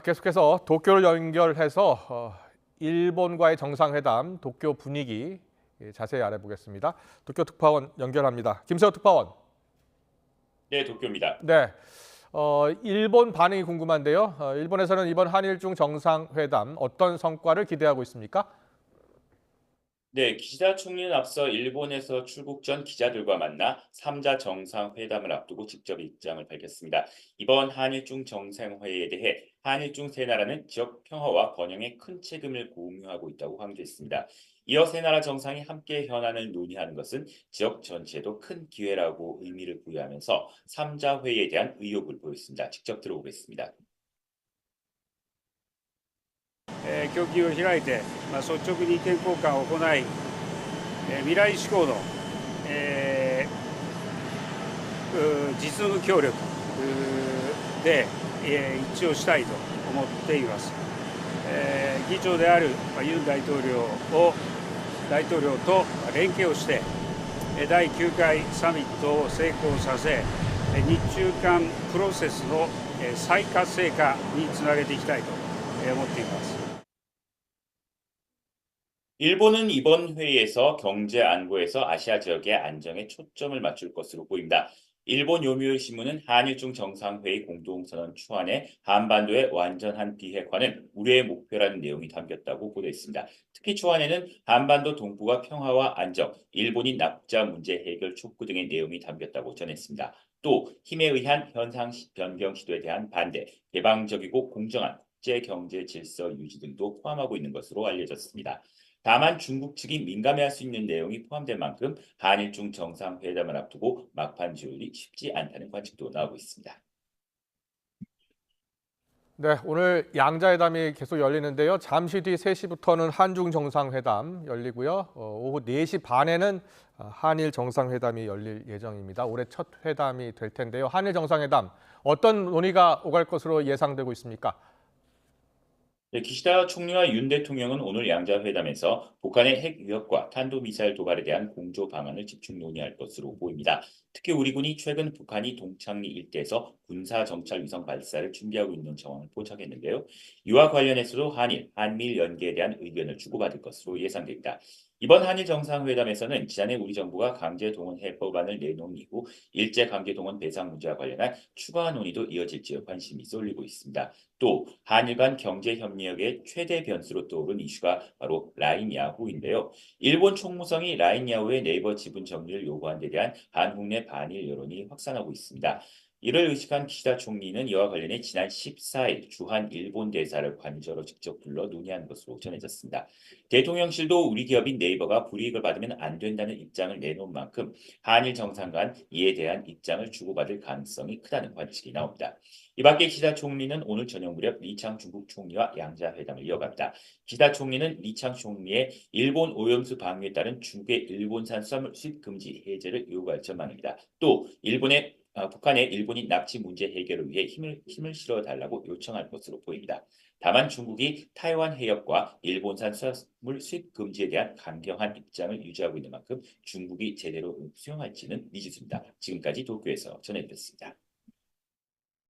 계속해서 도쿄를 연결해서 일본과의 정상회담, 도쿄 분위기 자세히 알아보겠습니다. 도쿄 특파원 연결합니다. 김세호 특파원. 네, 도쿄입니다. 네, 일본 반응이 궁금한데요. 일본에서는 이번 한일중 정상회담 어떤 성과를 기대하고 있습니까? 네, 기시다 총리는 앞서 일본에서 출국 전 기자들과 만나 3자 정상회담을 앞두고 직접 입장을 밝혔습니다. 이번 한일중 정상회의에 대해 한일중 세 나라는 지역 평화와 번영에 큰 책임을 공유하고 있다고 강조했습니다. 이어 세 나라 정상이 함께 현안을 논의하는 것은 지역 전체에도 큰 기회라고 의미를 부여하면서 3자 회의에 대한 의욕을 보였습니다. 직접 들어보겠습니다. 協議を開いて、率直に意見交換を行い、未来志向の、実務協力で、一致をしたいと思っています。議長である、ユン大統領と連携をして、第9回サミットを成功させ、日中間プロセスの再活性化につなげていきたいと思っています。 일본은 이번 회의에서 경제 안보에서 아시아 지역의 안정에 초점을 맞출 것으로 보입니다. 일본 요미우리 신문은 한일중 정상회의 공동선언 초안에 한반도의 완전한 비핵화는 우리의 목표라는 내용이 담겼다고 보도했습니다. 특히 초안에는 한반도 동북아 평화와 안정, 일본인 납자 문제 해결 촉구 등의 내용이 담겼다고 전했습니다. 또 힘에 의한 현상 변경 시도에 대한 반대, 개방적이고 공정한 국제 경제 질서 유지 등도 포함하고 있는 것으로 알려졌습니다. 다만 중국 측이 민감해할 수 있는 내용이 포함된 만큼 한일중 정상회담을 앞두고 막판 지율이 쉽지 않다는 관측도 나오고 있습니다. 네, 오늘 양자회담이 계속 열리는데요. 잠시 뒤 3시부터는 한중 정상회담 열리고요. 오후 4시 반에는 한일 정상회담이 열릴 예정입니다. 올해 첫 회담이 될 텐데요. 한일 정상회담 어떤 논의가 오갈 것으로 예상되고 있습니까? 네, 기시다 총리와 윤 대통령은 오늘 양자회담에서 북한의 핵 위협과 탄도미사일 도발에 대한 공조 방안을 집중 논의할 것으로 보입니다. 특히 우리 군이 최근 북한이 동창리 일대에서 군사 정찰 위성 발사를 준비하고 있는 정황을 포착했는데요. 이와 관련해서도 한미일 연계에 대한 의견을 주고받을 것으로 예상됩니다. 이번 한일 정상회담에서는 지난해 우리 정부가 강제 동원 해법안을 내놓은 이후 일제 강제 동원 배상 문제와 관련한 추가 논의도 이어질지 관심이 쏠리고 있습니다. 또 한일 간 경제 협력의 최대 변수로 떠오른 이슈가 바로 라인 야후인데요. 일본 총무성이 라인 야후의 네이버 지분 정리를 요구한 데 대한 한국 내 반일 여론이 확산하고 있습니다. 이를 의식한 기시다 총리는 이와 관련해 지난 14일 주한 일본 대사를 관저로 직접 불러 논의한 것으로 전해졌습니다. 대통령실도 우리 기업인 네이버가 불이익을 받으면 안 된다는 입장을 내놓은 만큼 한일 정상 간 이에 대한 입장을 주고받을 가능성이 크다는 관측이 나옵니다. 이 밖에 기시다 총리는 오늘 저녁 무렵 리창 중국 총리와 양자회담을 이어갑니다. 기시다 총리는 리창 총리의 일본 오염수 방류에 따른 중국의 일본산 수산물 수입 금지 해제를 요구할 전망입니다. 또 북한의 일본인 납치 문제 해결을 위해 힘을 실어달라고 요청할 것으로 보입니다. 다만 중국이 타이완 해협과 일본산 수산물 수입 금지에 대한 강경한 입장을 유지하고 있는 만큼 중국이 제대로 수용할지는 미지수입니다. 지금까지 도쿄에서 전해드렸습니다.